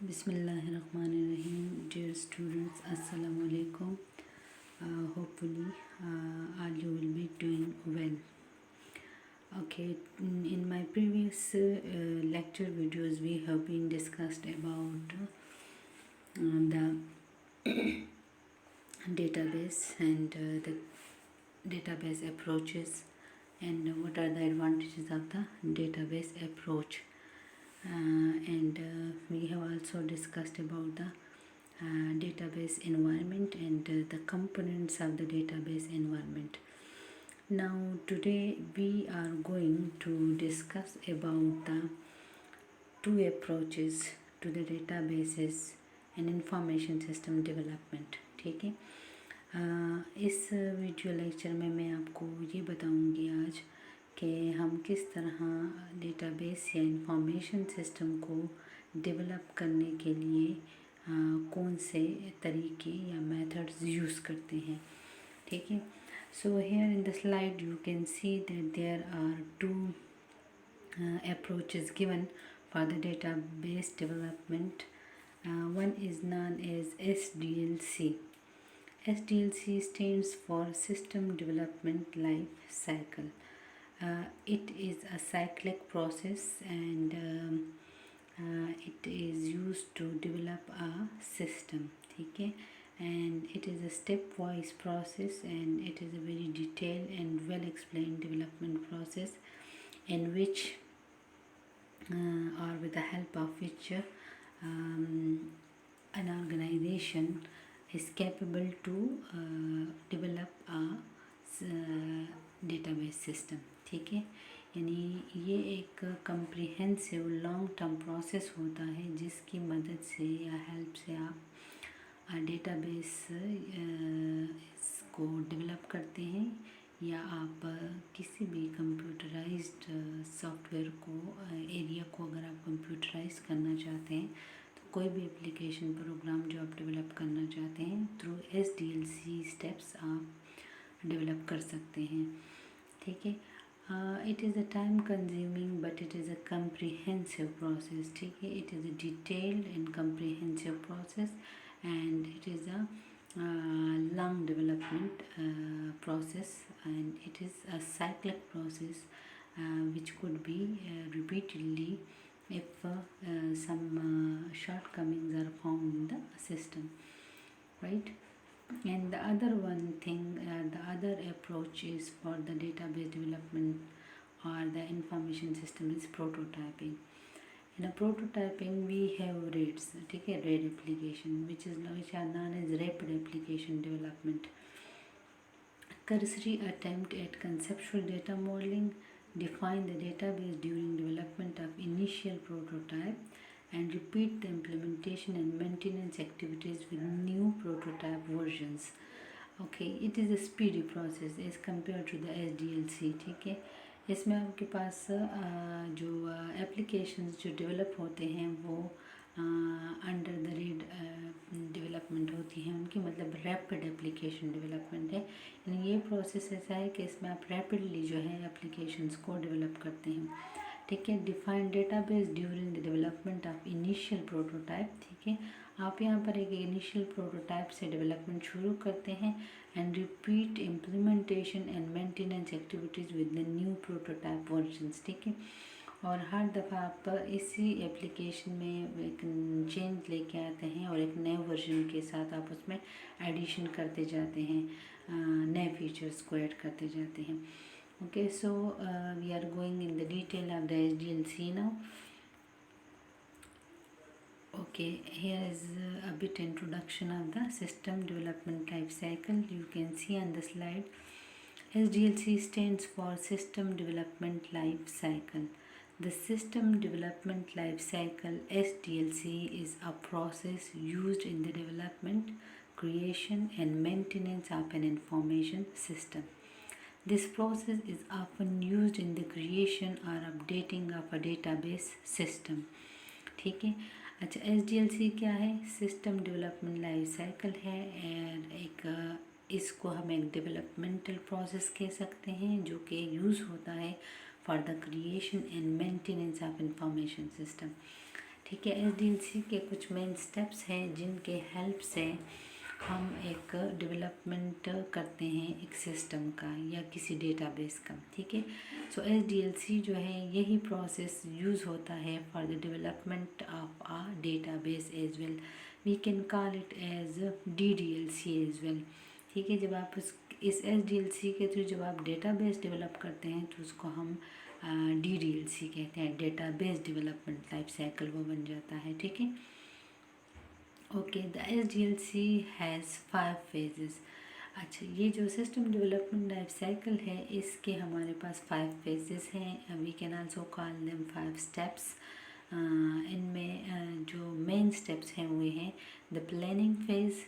Bismillahirrahmanirrahim. Dear students, Assalamu alaikum. Hopefully, all you will be doing well. Okay, in my previous lecture videos, we have been discussed about the database and the database approaches and what are the advantages of the database approach. And we have also discussed about the database environment and the components of the database environment. Now today we are going to discuss about the two approaches to the databases and information system development. ठीक है, इस video lecture में मैं आपको ये बताऊंगी आज कि हम किस तरह डेटाबेस या इंफॉर्मेशन सिस्टम को डेवलप करने के लिए कौन से तरीके या मेथड्स यूज़ करते हैं. ठीक है, so here in the slide you can see that there are two approaches given for the database development. One is known as SDLC. SDLC stands for System Development Life Cycle. It is a cyclic process and it is used to develop a system. ठीक है, and it is a stepwise process and it is a very detailed and well explained development process in which or with the help of which an organization is capable to develop a database system. ठीक है, यानी ये एक comprehensive long term process होता है जिसकी मदद से या हेल्प से आप डेटाबेस को डेवलप करते हैं या आप किसी भी कंप्यूटराइज्ड सॉफ्टवेयर को एरिया को अगर आप कंप्यूटराइज करना चाहते हैं तो कोई भी एप्लीकेशन प्रोग्राम जो आप डेवलप करना चाहते हैं थ्रू SDLC स्टेप्स आप डेवलप कर सकते हैं. ठीक है, it is a time consuming but it is a comprehensive process. ठीक है, it is a detailed and comprehensive process and it is a long development process and it is a cyclic process which could be repeatedly if some shortcomings are found in the system, right? And the other one thing, the other approach is for the database development or the information system is prototyping. In a prototyping we have RAIDs. ठीक है, RAID application which are known as rapid application development. Cursory attempt at conceptual data modeling, define the database during development of initial prototype and repeat the implementation and maintenance activities with new prototype versions. Okay, it is a speedy process as compared to the SDLC. ठीक है, इसमें आपके पास जो applications जो develop होते हैं वो under the red development होती हैं उनकी, मतलब रैपिड एप्लीकेशन डेवलपमेंट है. यानी ये प्रोसेस ऐसा है कि इसमें आप रैपिडली जो है एप्लीकेशंस को डेवलप करते हैं. ठीक है, define database during the development of initial prototype. ठीक है, आप यहाँ पर एक इनिशियल प्रोटोटाइप से डेवलपमेंट शुरू करते हैं and repeat implementation and maintenance activities with the new prototype versions. ठीक है, और हर दफ़ा आप इसी एप्लीकेशन में एक चेंज लेके आते हैं और एक नए वर्जन के साथ आप उसमें एडिशन करते जाते हैं, नए फीचर्स को ऐड करते जाते हैं. Okay, so we are going in the detail of the SDLC now. Okay, here is a bit introduction of the system development life cycle. You can see on the slide, SDLC stands for System Development Life Cycle. The System Development Life Cycle SDLC is a process used in the development, creation and maintenance of an information system. This process is often used in the creation or updating of a database system. ठीक है, अच्छा, SDLC क्या है? System development life cycle है और एक इसको हम एक डेवलपमेंटल प्रोसेस कह सकते हैं जो कि यूज़ होता है for the creation and maintenance of information system. ठीक है। SDLC के कुछ मेन स्टेप्स हैं जिनके हेल्प से हम एक डेवलपमेंट करते हैं एक सिस्टम का या किसी डेटाबेस का, ठीक है। सो SDLC जो है यही प्रोसेस यूज़ होता है for the development of a database as well. We can call it as DDLC as well, ठीक है। जब आप इस SDLC के थ्रू जब आप डेटाबेस डेवलप करते हैं तो उसको हम DDLC कहते हैं, डेटाबेस डेवलपमेंट लाइफ साइकिल वो बन जाता है, ठीक है। Okay, the SDLC has 5 phases. अच्छा, ये जो सिस्टम डेवलपमेंट लाइफ साइकिल है इसके हमारे पास 5 फेजेस हैं। We can also call them 5 steps. इनमें जो मेन स्टेप्स हैं वो हैं the planning phase,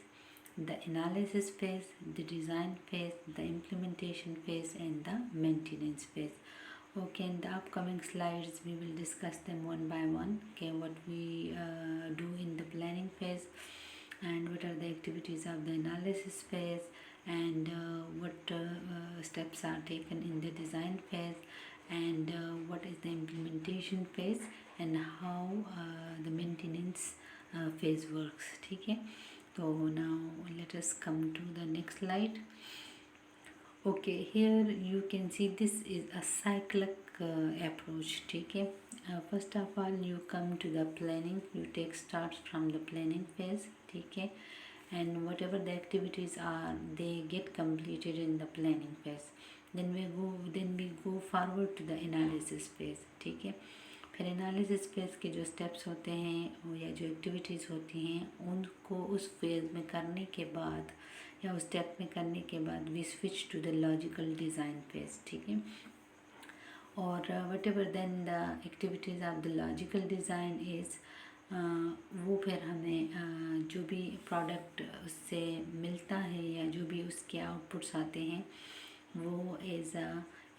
the analysis phase, the design phase, the implementation phase and the maintenance phase. Okay, in the upcoming slides we will discuss them one by one. Okay, what we do in the planning phase and what are the activities of the analysis phase and what steps are taken in the design phase and what is the implementation phase and how the maintenance phase works, ठीक है। So now let us come to the next slide. Okay, here you can see this is a cyclic approach, ठीक है। First of all you come to the planning, you take starts from the planning phase, ठीक है, and whatever the activities are they get completed in the planning phase. Then we go forward to the analysis phase, ठीक है। फिर analysis phase के जो steps होते हैं या जो एक्टिविटीज़ होती हैं उनको उस फेज़ में करने के बाद या उस स्टेप में करने के बाद we switch to the logical design phase, ठीक है। और whatever then the activities of the logical design is वो फिर हमें जो भी प्रोडक्ट उससे मिलता है या जो भी उसके आउटपुट्स आते हैं वो एज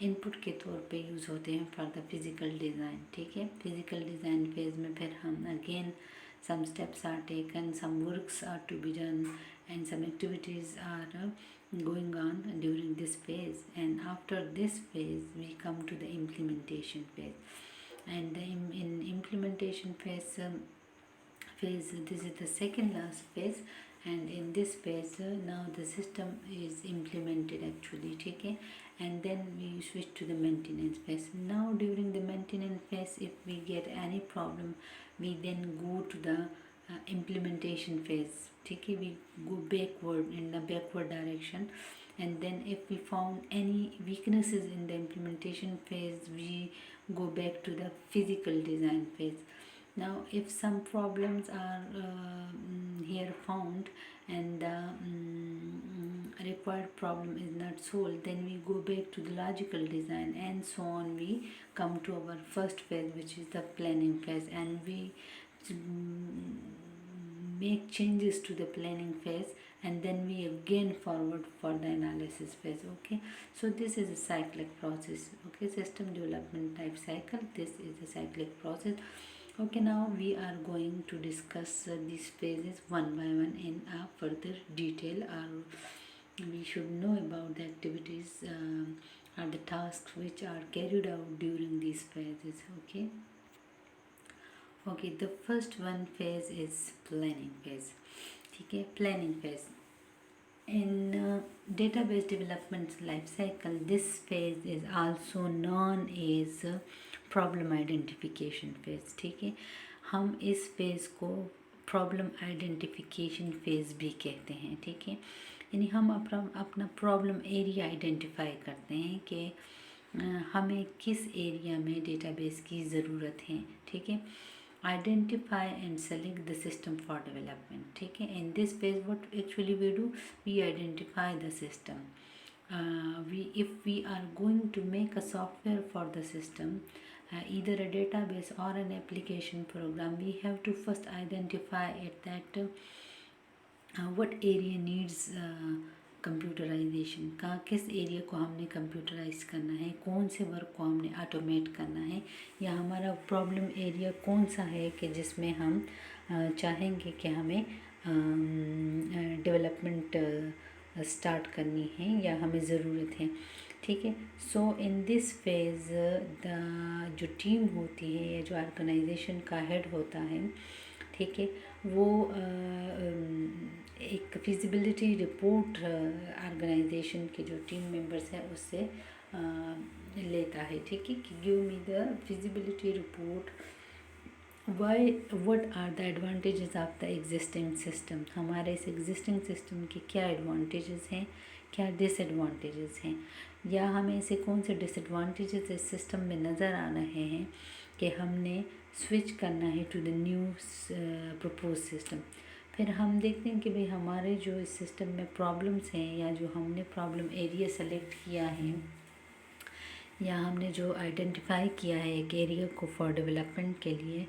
इनपुट के तौर पे यूज़ होते हैं फॉर द फिज़िकल डिज़ाइन, ठीक है। फिज़िकल डिज़ाइन फेज़ में फिर हम again some steps are taken, some works are to be done and some activities are going on during this phase, and after this phase we come to the implementation phase. And in implementation phase this is the second last phase, and in this phase now the system is implemented actually, ठीक है। And then we switch to the maintenance phase. Now during the maintenance phase if we get any problem we then go to the implementation phase, ठीक है। We go backward in the backward direction, and then if we found any weaknesses in the implementation phase we go back to the physical design phase. Now if some problems are here found and the required problem is not solved, then we go back to the logical design, and so on we come to our first phase which is the planning phase, and we make changes to the planning phase, and then we again forward for the analysis phase. Okay, so this is a cyclic process. Okay, system development life cycle, this is a cyclic process. Okay, now we are going to discuss these phases one by one in a further detail, or we should know about the activities or the tasks which are carried out during these phases. Okay, the first one phase is planning phase, ठीक है। planning phase in database development life cycle, this phase is also known as problem identification phase, ठीक है। हम इस phase को problem identification phase भी कहते हैं, ठीक है। यानी हम अपना प्रॉब्लम एरिया आइडेंटिफाई करते हैं कि हमें किस एरिया में डेटाबेस की ज़रूरत है, ठीक है। Identify and select the system for development, ठीक है। In this phase what actually we do, we identify the system. If we are going to make a software for the system, either a database or an application program, we have to first identify it that what area needs computerisation का, किस area को हमने computerise करना है, कौन से work को हमने ऑटोमेट करना है, या हमारा प्रॉब्लम एरिया कौन सा है कि जिसमें हम चाहेंगे कि हमें डेवलपमेंट स्टार्ट करनी है या हमें ज़रूरत है, ठीक है। सो इन दिस फेज द जो टीम होती है या जो ऑर्गेनाइजेशन का हेड होता है, ठीक है, वो एक फिजिबिलिटी रिपोर्ट ऑर्गेनाइजेशन के जो टीम मेंबर्स हैं उससे लेता है, ठीक है, कि give me the feasibility report, why what are the advantages of the existing system, हमारे इस एग्जिस्टिंग सिस्टम के क्या एडवांटेजेस हैं, क्या डिसएडवांटेजेस हैं, या हमें ऐसे कौन से डिसएडवांटेजेस इस सिस्टम में नज़र आ रहे हैं कि हमने स्विच करना है to the new propose system. फिर हम देखते हैं कि भाई हमारे जो इस सिस्टम में प्रॉब्लम्स हैं या जो हमने प्रॉब्लम एरिया सेलेक्ट किया है या हमने जो आइडेंटिफाई किया है एक एरिया को फॉर डेवलपमेंट के लिए,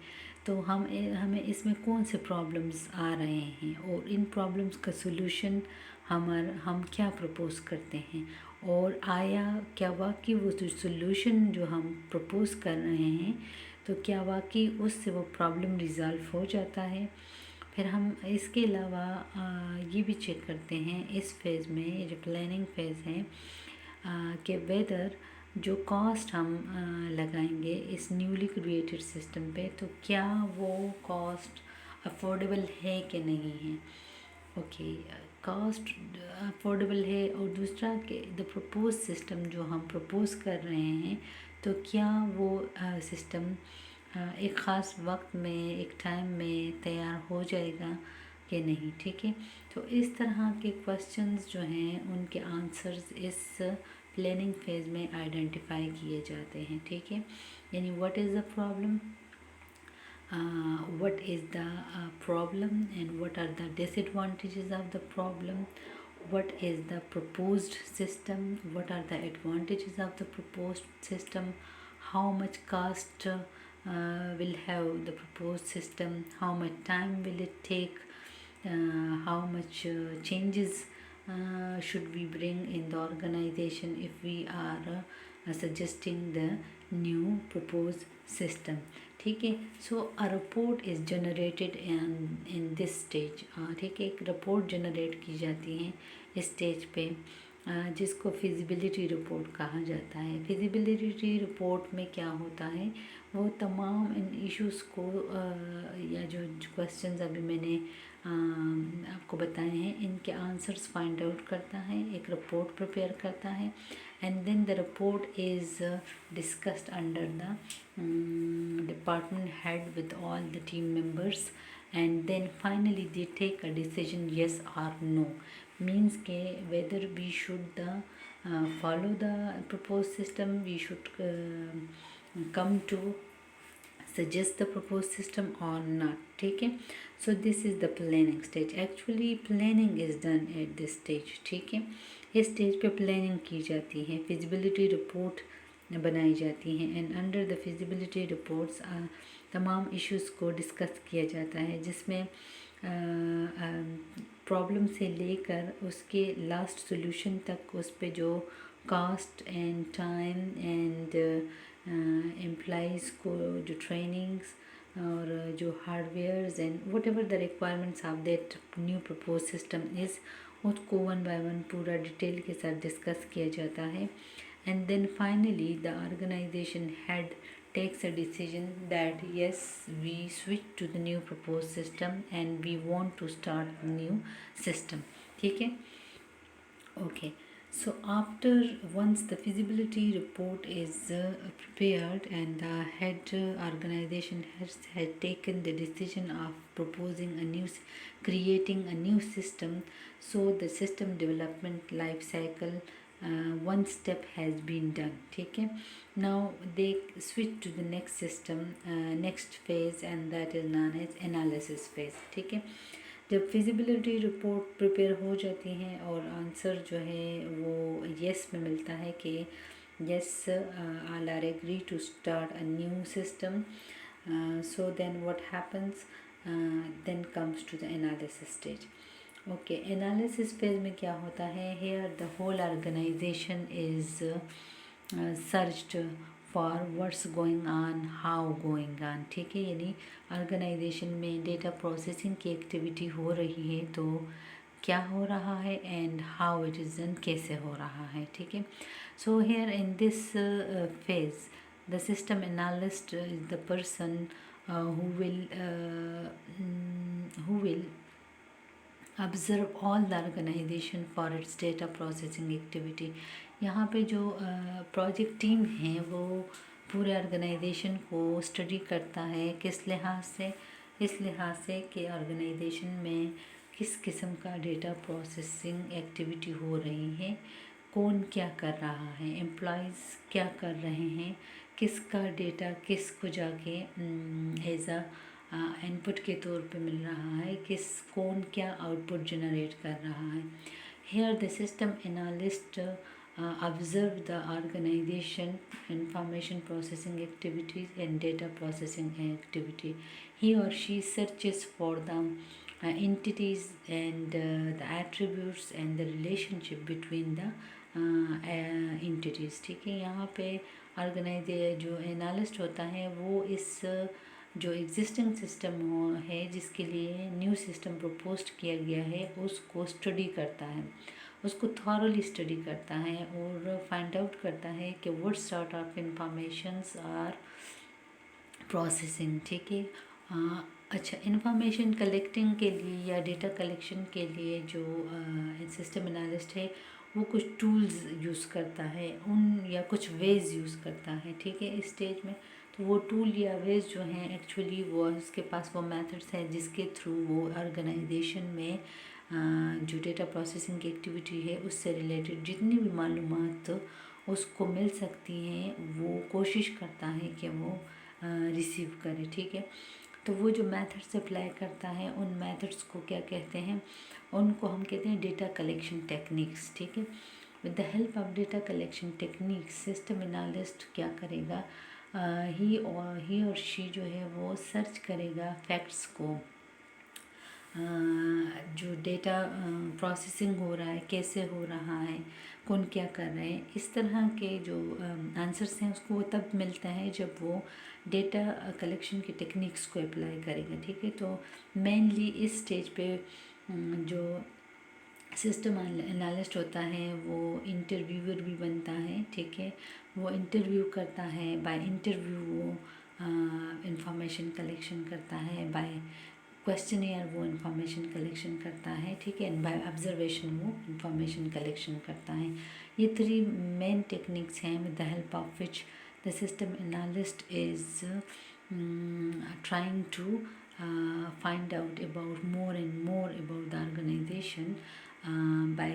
तो हमें इसमें कौन से प्रॉब्लम्स आ रहे हैं और इन प्रॉब्लम्स का सोल्यूशन हम क्या प्रपोज करते हैं, और आया क्या वाकई वो जो सोल्यूशन जो हम प्रपोज कर रहे हैं तो क्या वाकई उससे वो प्रॉब्लम रिज़ॉल्व हो जाता है। फिर हम इसके अलावा ये भी चेक करते हैं इस फेज़ में, जो प्लानिंग फेज़ है, कि वेदर जो कॉस्ट हम लगाएंगे इस न्यूली क्रिएटेड सिस्टम पे, तो क्या वो कॉस्ट अफोर्डेबल है कि नहीं है। ओके, कॉस्ट अफोर्डेबल है, और दूसरा कि द प्रपोज सिस्टम जो हम प्रपोज कर रहे हैं तो क्या वो सिस्टम एक ख़ास वक्त में एक टाइम में तैयार हो जाएगा कि नहीं, ठीक है। तो इस तरह के क्वेश्चंस जो हैं उनके आंसर्स इस प्लानिंग फेज़ में आइडेंटिफाई किए जाते हैं, ठीक है। यानी what is the problem, what is the problem, and what are the disadvantages of the problem, what is the proposed system, what are the advantages of the proposed system, how much cost will have the proposed system, how much time will it take, how much changes should we bring in the organization if we are suggesting the new proposed system, ठीक है। So a report is generated in this stage, ठीक है, एक report generate की जाती है इस stage पे, जिसको फिजिबिलिटी रिपोर्ट कहा जाता है। फिजिबिलिटी रिपोर्ट में क्या होता है, वो तमाम इन इश्यूज़ को या जो क्वेश्चंस अभी मैंने आपको बताए हैं इनके आंसर्स फाइंड आउट करता है, एक रिपोर्ट प्रिपेयर करता है, and then the report is discussed under the department head with all the team members, and then finally they take a decision yes or no, means ke whether we should follow the proposed system, we should come to suggest the proposed system or not, ठीक है। so this is the planning stage, actually planning is done at this stage, ठीक है। इस stage पे planning की जाती है, feasibility report बनाई जाती हैं, and under the feasibility reports तमाम इश्यूज़ को डिस्कस किया जाता है, जिसमें प्रॉब्लम से लेकर उसके लास्ट सोल्यूशन तक उस पे जो cost and time and employees को जो ट्रेनिंग्स और जो hardwares and whatever the requirements of that new propose system is, उसको वन बाय वन पूरा डिटेल के साथ डिस्कस किया जाता है, and then finally the organisation head takes a decision that yes, we switch to the new proposed system and we want to start the new system, ठीक है। okay, so after once the feasibility report is prepared and the head organization has taken the decision of proposing a new creating a new system, so the system development life cycle one step has been done, ठीक है। now they switch to the next system next phase and that is known as analysis phase, ठीक है। जब feasibility report prepare हो जाती हैं और answer जो है वो यस में मिलता है कि yes all are agree to start a new system, so then what happens, then comes to the analysis stage. Okay, analysis phase में क्या होता है, here the whole organisation is searched for what's going on, how going on, ठीक है। यानी organisation में data processing की activity हो रही है तो क्या हो रहा है, and how it is done, कैसे हो रहा है, ठीक है. So here in this phase the system analyst is the person who will observe all the organization for its data processing activity. यहाँ पे जो प्रोजेक्ट टीम है वो पूरे ऑर्गेनाइजेशन को स्टडी करता है. किस लिहाज से? इस लिहाज से कि ऑर्गेनाइजेशन में किस किस्म का डेटा प्रोसेसिंग एक्टिविटी हो रही है, कौन क्या कर रहा है, एम्प्लॉयज़ क्या कर रहे हैं, किसका डेटा किसको जाके एज अ इनपुट के तौर पे मिल रहा है, कौन क्या आउटपुट जनरेट कर रहा है. Here the system analyst observe the organization information processing activities and data processing activity. He or she searches for the entities and the attributes and the relationship between the entities. ठीक है, यहाँ पे जो analyst होता है वो इस जो एग्जिस्टिंग सिस्टम है जिसके लिए न्यू सिस्टम प्रपोज्ड किया गया है उसको स्टडी करता है, उसको थॉरली स्टडी करता है और फाइंड आउट करता है कि what sort of informations are processing. ठीक है. अच्छा, इंफॉर्मेशन कलेक्टिंग के लिए या डेटा कलेक्शन के लिए जो सिस्टम एनालिस्ट है वो कुछ टूल्स यूज़ करता है या कुछ वेज यूज़ करता है. ठीक है, इस स्टेज में तो वो टूल या वेज जो हैं एक्चुअली वो उसके पास वो मेथड्स हैं जिसके थ्रू वो ऑर्गेनाइजेशन में जो डेटा प्रोसेसिंग की एक्टिविटी है उससे रिलेटेड जितनी भी मालूमात उसको मिल सकती हैं वो कोशिश करता है कि वो रिसीव करे. ठीक है, तो वो जो मेथड्स अप्लाई करता है उन मेथड्स को क्या कहते हैं, उनको हम कहते हैं डेटा कलेक्शन टेक्निक्स. ठीक है, with the help of data collection techniques system analyst क्या करेगा, ही और शी जो है वो सर्च करेगा फैक्ट्स को, जो डेटा प्रोसेसिंग हो रहा है कैसे हो रहा है, कौन क्या कर रहे हैं, इस तरह के जो आंसर्स हैं उसको वो तब मिलता है जब वो डेटा कलेक्शन की टेक्निक्स को अप्लाई करेगा. ठीक है, तो मेनली इस स्टेज पे जो सिस्टम एनालिस्ट होता है वो इंटरव्यूअर भी बनता है. ठीक है, वो इंटरव्यू करता है, बाय इंटरव्यू वो इंफॉर्मेशन कलेक्शन करता है, बाय क्वेश्चनियर वो इंफॉर्मेशन कलेक्शन करता है. ठीक है, एंड बाय ऑब्जर्वेशन वो इंफॉर्मेशन कलेक्शन करता है. ये 3 मेन टेक्निक्स हैं with the help of which the system analyst is trying to find out about more and more about the organization by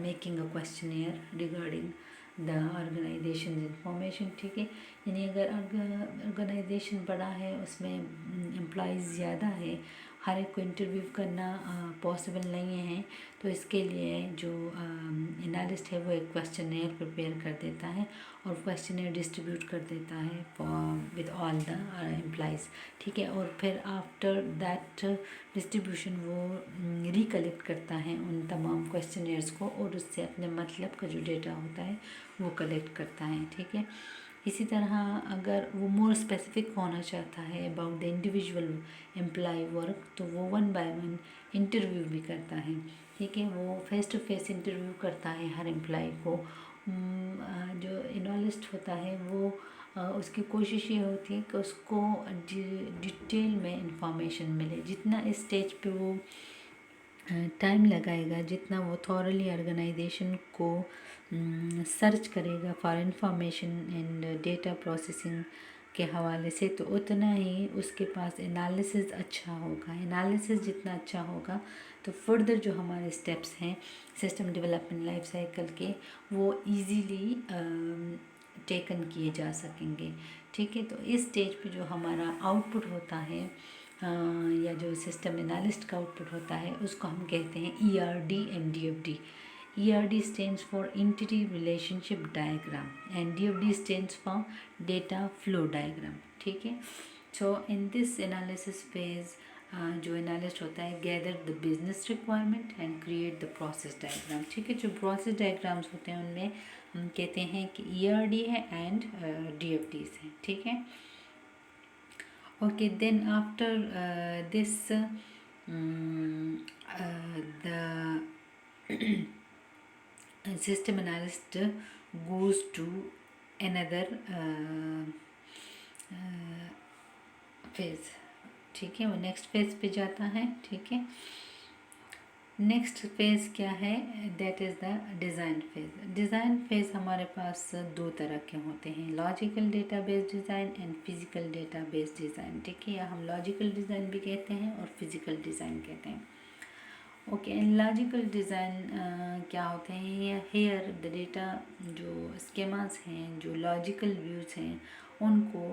making a questionnaire regarding the organization's information. ठीक है, यानी अगर organisation बड़ा है उसमें employees ज़्यादा है, हर एक को इंटरव्यू करना पॉसिबल नहीं है, तो इसके लिए जो एनालिस्ट है वो एक क्वेश्चनेयर प्रिपेयर कर देता है और क्वेश्चनेयर डिस्ट्रीब्यूट कर देता है विद ऑल द एम्प्लॉयज़. ठीक है, और फिर आफ्टर दैट डिस्ट्रीब्यूशन वो रिकलेक्ट करता है उन तमाम क्वेश्चनेयर्स को और उससे अपने मतलब का जो डेटा होता है वो कलेक्ट करता है. ठीक है, इसी तरह अगर वो मोर स्पेसिफिक होना चाहता है about the individual employ work तो वो 1 by 1 इंटरव्यू भी करता है. ठीक है, वो फेस टू फेस इंटरव्यू करता है हर एम्प्लॉय को. जो एनालिस्ट होता है वो उसकी कोशिश ये होती है कि उसको डिटेल में इंफॉर्मेशन मिले. जितना इस स्टेज पे वो टाइम लगाएगा, जितना वो थॉरली ऑर्गेनाइजेशन को सर्च करेगा for information and data processing के हवाले से, तो उतना ही उसके पास एनालिसिस अच्छा होगा. एनालिसिस जितना अच्छा होगा तो फर्दर जो हमारे स्टेप्स हैं सिस्टम डेवलपमेंट लाइफ साइकिल के वो इजीली टेकन किए जा सकेंगे. ठीक है, तो इस स्टेज पे जो हमारा आउटपुट होता है या जो सिस्टम एनालिस्ट का आउटपुट होता है उसको हम कहते हैं ERD and DFD. ERD stands for Entity Relationship Diagram and DFD stands for Data Flow Diagram. ठीक है, so in this analysis phase जो एनालिस्ट होता है gather the business requirement and create the process diagram. ठीक है, जो process diagrams होते हैं उनमें हम कहते हैं कि ERD है एंड DFDs हैं. ठीक है, okay, then after this the system analyst goes to another phase, ठीक है, वो नेक्स्ट फेज पे जाता है, ठीक है। नेक्स्ट फेज क्या है, that is the design phase. Design phase हमारे पास दो तरह के होते हैं, logical database design and physical database design, ठीक है, या हम लॉजिकल डिज़ाइन भी कहते हैं और फिजिकल डिज़ाइन कहते हैं। ओके, एंड लॉजिकल डिज़ाइन क्या होते हैं, हेयर द डेटा जो स्केमास हैं, जो लॉजिकल व्यूज़ हैं, उनको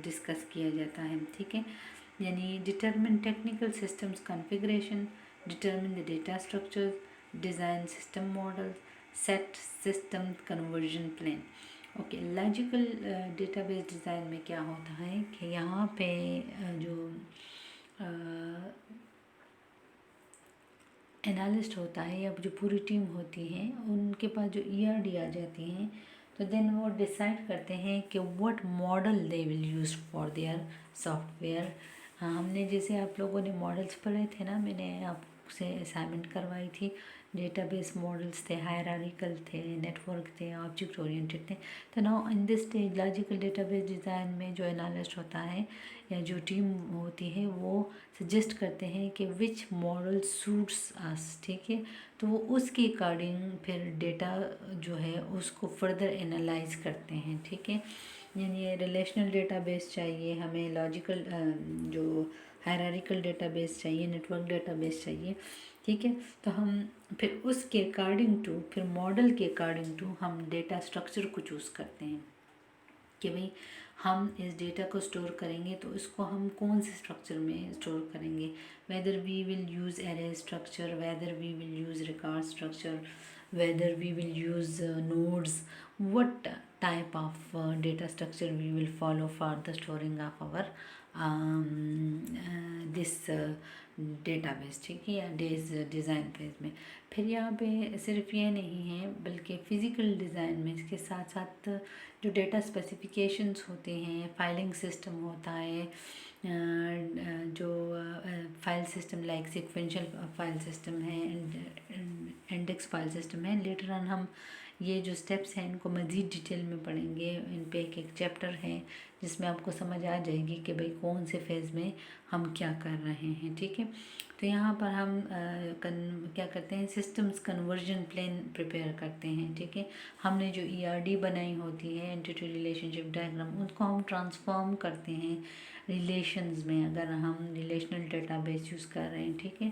डिस्कस किया जाता है, ठीक है। यानी determine technical systems configuration, determine the data structures, design system models, set system conversion plan. Okay, logical database design में क्या होता है कि यहाँ पे जो एनालिस्ट होता है या जो पूरी टीम होती है, उनके पास जो ईआरडी आ जाती हैं, तो देन वो डिसाइड करते हैं कि what model they will use for their software. हमने जैसे आप लोगों ने मॉडल्स पढ़े थे ना, मैंने आपसे असाइनमेंट करवाई थी, डेटाबेस मॉडल्स थे, हायरार्किकल थे, नेटवर्क थे, ऑब्जेक्ट ओरिएंटेड थे। तो now in this stage logical database design में जो एनालिस्ट होता है या जो टीम होती है, वो सजेस्ट करते हैं कि विच मॉडल सूट्स अस, ठीक है। तो वो उसके अकॉर्डिंग फिर डेटा जो है उसको फर्दर एनालाइज करते हैं, ठीक है। यानी रिलेशनल डेटाबेस चाहिए हमें, लॉजिकल जो हायरार्किकल डेटाबेस चाहिए, नेटवर्क डेटाबेस चाहिए, ठीक है। तो हम फिर उसके अकॉर्डिंग टू, फिर मॉडल के अकॉर्डिंग टू हम डेटा स्ट्रक्चर को चूज़ करते हैं कि भाई हम इस डेटा को स्टोर करेंगे तो इसको हम कौन से स्ट्रक्चर में स्टोर करेंगे, whether we will use array structure, whether we will use record structure, whether we will use nodes, what type of data structure we will follow for the storing of our this database, ठीक है, या design phase में। फिर यहाँ पे सिर्फ ये नहीं है बल्कि फ़िज़िकल डिज़ाइन में इसके साथ साथ जो डेटा स्पेसिफिकेशंस होते हैं, फाइलिंग सिस्टम होता है, जो file system like sequential file system है, इंडेक्स फाइल सिस्टम है। लेटर ऑन हम ये जो स्टेप्स हैं इनको मज़ीद डिटेल में पढ़ेंगे, इन पे एक चैप्टर है जिसमें आपको समझ आ जाएगी कि भाई कौन से फेज़ में हम क्या कर रहे हैं, ठीक है। तो यहाँ पर हम क्या करते हैं, सिस्टम्स कन्वर्जन प्लान प्रिपेयर करते हैं, ठीक है। हमने जो ईआरडी बनाई होती है, एंटिटी रिलेशनशिप डायग्राम, उसको हम ट्रांसफॉर्म करते हैं रिलेशंस में। अगर हम रिलेशनल डेटाबेस यूज़ कर रहे हैं, ठीक है,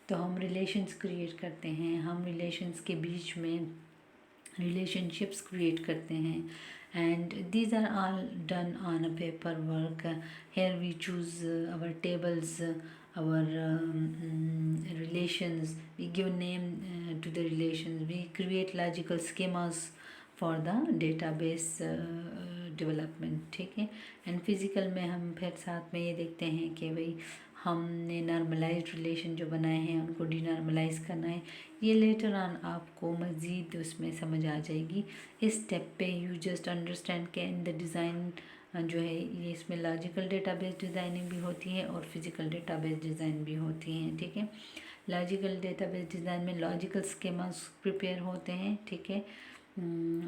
तो हम रिलेशंस क्रिएट करते हैं, हम रिलेशंस के बीच में रिलेशनशिप्स क्रिएट करते हैं, and these are all done on a paperwork. Here we choose our tables, our relations, we give name to the relations, we create logical schemas for the database development, ठीक है। And physical में हम फिर साथ में ये देखते हैं कि भाई हमने नॉर्मलाइज्ड रिलेशन जो बनाए हैं उनको डीनॉर्मलाइज करना है। ये लेटर ऑन आपको मज़ीद उसमें समझ आ जाएगी। इस स्टेप पे यू जस्ट अंडरस्टैंड के इन द डिज़ाइन जो है ये इसमें लॉजिकल डेटाबेस डिज़ाइनिंग भी होती है और फिज़िकल डेटाबेस डिज़ाइन भी होती हैं, ठीक है। लॉजिकल डेटाबेस डिज़ाइन में लॉजिकल स्कीमास प्रिपेयर होते हैं, ठीक है,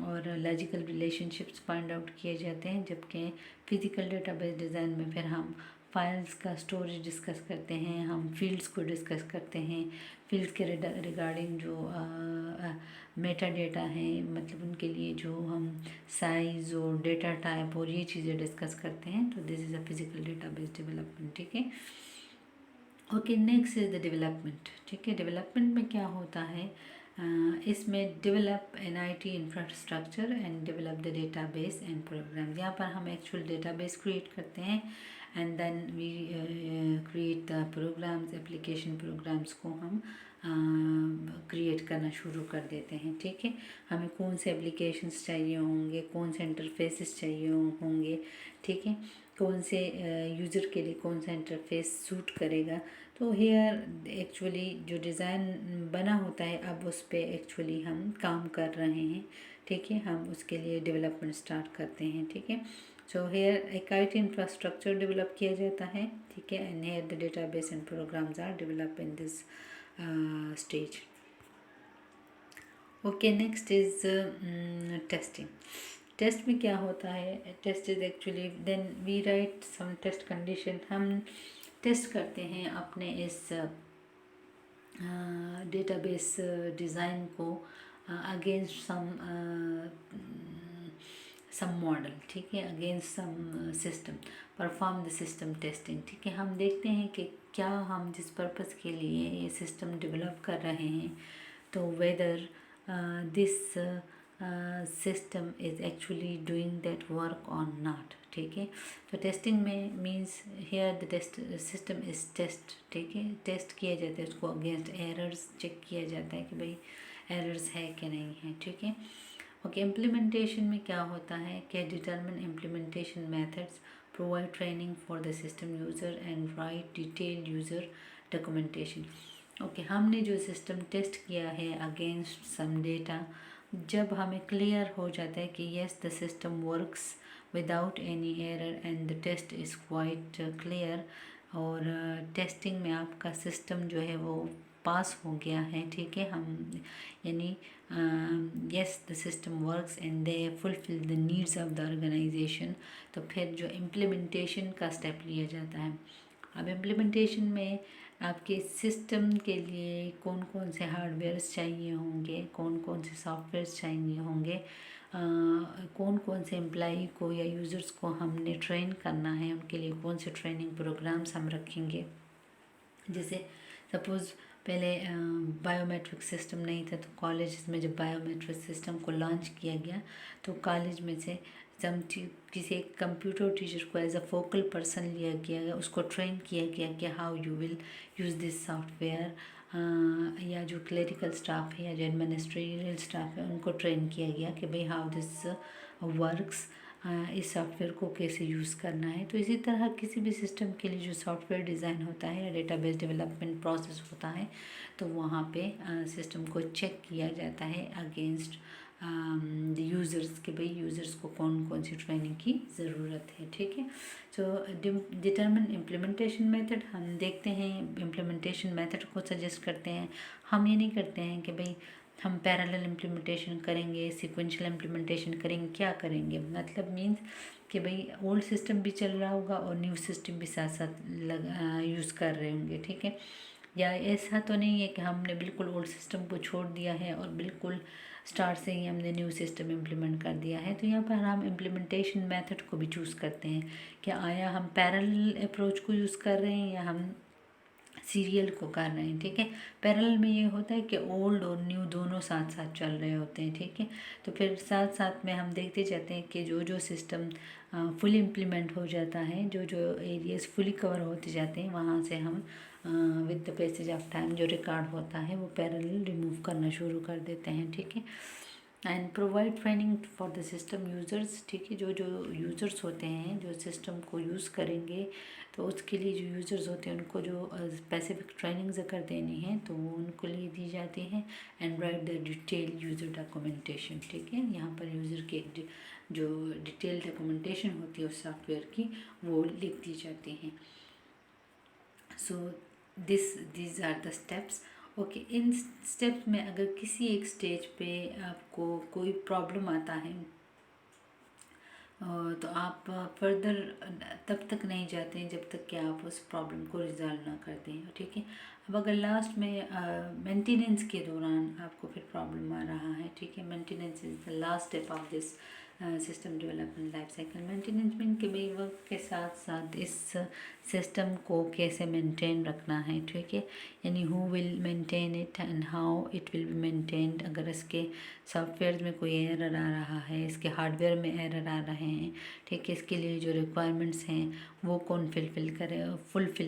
और लॉजिकल रिलेशनशिप्स फाइंड आउट किए जाते हैं, जबकि फ़िज़िकल डेटाबेस डिज़ाइन में फिर हम फाइल्स का स्टोरेज डिस्कस करते हैं, हम फील्ड्स को डिस्कस करते हैं, फील्ड्स के रिगार्डिंग जो मेटा डेटा है, मतलब उनके लिए जो हम साइज़ और डेटा टाइप और ये चीज़ें डिस्कस करते हैं। तो this is a physical database development, ठीक है। Okay, next is the development, ठीक है। डेवलपमेंट में क्या होता है, इसमें develop an IT infrastructure and develop the database and program. यहाँ पर हम एक्चुअल डेटाबेस क्रिएट करते हैं and then we create the programs, application programs को हम क्रिएट करना शुरू कर देते हैं, ठीक है। हमें कौन से एप्लीकेशंस चाहिए होंगे, कौन से इंटरफेसेस चाहिए होंगे, ठीक है, कौन से यूज़र के लिए कौन सा इंटरफेस सूट करेगा। तो हेयर एक्चुअली जो डिज़ाइन बना होता है अब उस पर एक्चुअली हम काम कर रहे हैं, ठीक है, हम उसके लिए डेवलपमेंट स्टार्ट करते हैं, ठीक है। सो हेयर एक IT इंफ्रास्ट्रक्चर डेवलप किया जाता है, ठीक है, and here the database and programs are develop in this stage. Okay, next is testing. Test में क्या होता है? Test is actually then we write some test condition. हम टेस्ट करते हैं अपने इस डेटाबेस डिज़ाइन को अगेंस्ट सम मॉडल, ठीक है, against some system, perform the system testing. ठीक है, हम देखते हैं कि क्या हम जिस पर्पस के लिए ये सिस्टम डेवलप कर रहे हैं, तो whether this system is actually doing that work और नॉट. ठीक है, तो टेस्टिंग में means here the test system is test. ठीक है, टेस्ट किया जाता है, उसको अगेंस्ट एरर्स चेक किया जाता है कि भाई एरर्स है कि नहीं है. ठीक है, ओके. इम्प्लीमेंटेशन में क्या होता है कि determine implementation methods, provide training for the system user and right detailed user documentation. Okay, हमने जो सिस्टम टेस्ट किया है अगेंस्ट सम डेटा, जब हमें क्लियर हो जाता है कि yes the system works without any error and the test is quite clear, और टेस्टिंग में आपका सिस्टम जो है वो पास हो गया है. ठीक है, हम यानी yes the system works and they fulfil the needs of the organisation, तो फिर जो इम्प्लीमेंटेशन का स्टेप लिया जाता है. अब इम्प्लीमेंटेशन में आपके सिस्टम के लिए कौन कौन से हार्डवेयर्स चाहिए होंगे, कौन कौन से सॉफ्टवेयर्स चाहिए होंगे, कौन कौन से एम्प्लॉई को या यूज़र्स को हमने ट्रेन करना है, उनके लिए कौन से ट्रेनिंग प्रोग्राम्स हम रखेंगे. जैसे सपोज़ पहले बायोमेट्रिक सिस्टम नहीं था, तो कॉलेज में जब बायोमेट्रिक सिस्टम को लॉन्च किया गया, तो कॉलेज में से किसी एक कंप्यूटर टीचर को एज अ फोकल पर्सन लिया गया, उसको ट्रेन किया गया कि how you will use this software, या जो क्लरिकल स्टाफ है या जो एडमिनिस्ट्रेटिव स्टाफ है उनको ट्रेन किया गया कि भाई हाउ दिस वर्क्स, इस सॉफ्टवेयर को कैसे यूज़ करना है. तो इसी तरह किसी भी सिस्टम के लिए जो सॉफ्टवेयर डिज़ाइन होता है या डेटाबेस डेवलपमेंट प्रोसेस होता है, तो वहाँ पे सिस्टम को चेक किया जाता है अगेंस्ट यूज़र्स के भाई यूज़र्स को कौन कौन सी ट्रेनिंग की ज़रूरत है. ठीक है, सो डिटरमिन इम्प्लीमेंटेशन मेथड, हम देखते हैं इम्प्लीमेंटेशन मेथड को सजेस्ट करते हैं. हम ये नहीं करते हैं कि भाई हम पैरेलल इम्प्लीमेंटेशन करेंगे, सीक्वेंशियल इम्प्लीमेंटेशन करेंगे, क्या करेंगे, मतलब मीन्स कि भाई ओल्ड सिस्टम भी चल रहा होगा और न्यू सिस्टम भी साथ साथ यूज़ कर रहे होंगे. ठीक है, या ऐसा तो नहीं है कि हमने बिल्कुल ओल्ड सिस्टम को छोड़ दिया है और बिल्कुल स्टार्ट से ही हमने न्यू सिस्टम इम्प्लीमेंट कर दिया है. तो यहाँ पर हम इम्प्लीमेंटेशन मेथड को भी चूज़ करते हैं कि आया हम पैरेलल अप्रोच को यूज़ कर रहे हैं या हम सीरियल को कर रहे हैं. ठीक है, पैरेलल में ये होता है कि ओल्ड और न्यू दोनों साथ साथ चल रहे होते हैं. ठीक है, तो फिर साथ साथ में हम देखते जाते हैं कि जो जो सिस्टम फुली इम्प्लीमेंट हो जाता है, जो जो एरियाज़ फुली कवर होते जाते हैं, वहाँ से हम with the passage of time जो रिकॉर्ड होता है वो पैरेलल रिमूव करना शुरू कर देते हैं. ठीक है, and provide training for the system users. ठीक है, जो जो यूज़र्स होते हैं जो सिस्टम को यूज़ करेंगे, तो उसके लिए जो यूज़र्स होते हैं उनको जो स्पेसिफिक ट्रेनिंग्स अगर देनी है तो वो उनको लिए दी जाती हैं. And right the detail user documentation. ठीक है, यहाँ पर यूज़र के जो डिटेल डॉक्यूमेंटेशन होती है उस सॉफ्टवेयर की वो लिख दी जाती हैं. So these are the steps. Okay, इन स्टेप्स में अगर किसी एक स्टेज पे आपको कोई प्रॉब्लम आता है तो आप फर्दर तब तक नहीं जाते हैं जब तक कि आप उस प्रॉब्लम को रिजॉल्व ना करते हैं. ठीक है, अब अगर लास्ट में मेंटेनेंस के दौरान आपको फिर प्रॉब्लम आ रहा है, ठीक है, maintenance is the last step of this system development life cycle. Maintenance mean के भाई वक्त के साथ साथ इस सिस्टम को कैसे मेंटेन रखना है. ठीक है, यानी who will maintain it and how it will be maintained. अगर इसके सॉफ्टवेयर में कोई एरर आ रहा है, इसके हार्डवेयर में एरर आ रहे हैं, ठीक है, इसके लिए जो रिक्वायरमेंट्स हैं वो कौन फुलफ़िल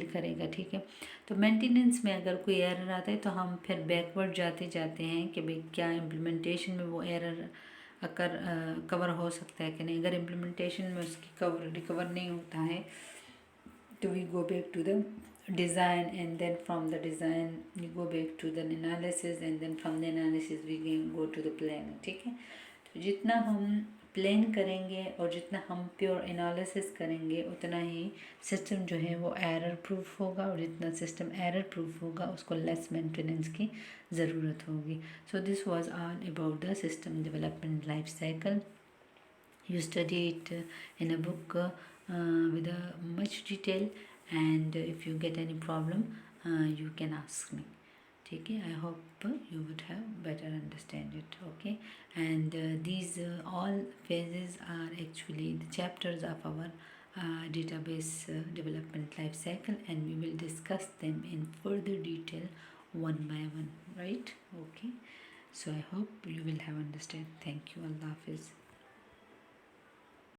करेगा. ठीक है, तो मेंटेनेंस में अगर कोई एरर आता है तो हम फिर बैकवर्ड जाते जाते हैं कि भाई क्या इम्प्लीमेंटेशन में वो एरर अगर कवर हो सकता है कि नहीं. अगर इम्प्लीमेंटेशन में उसकी रिकवर नहीं होता है तो we go back to the design, and then from the design we go back to the analysis, and then from the analysis we go to the planning. ठीक है, तो जितना हम एक्सप्लेन करेंगे और जितना हम प्योर एनालिसिस करेंगे उतना ही सिस्टम जो है वो एरर प्रूफ होगा, और जितना सिस्टम एरर प्रूफ होगा उसको लेस मेंटेनेंस की ज़रूरत होगी. So this was all about the system development life cycle. You study it in a book with much detail, and if you get any problem you can ask me. ठीक है, I hope you would have better understand it. Okay, and these all phases are actually the chapters of our database development life cycle, and we will discuss them in further detail one by one, right? Okay, so I hope you will have understand. Thank you. Allah Hafiz.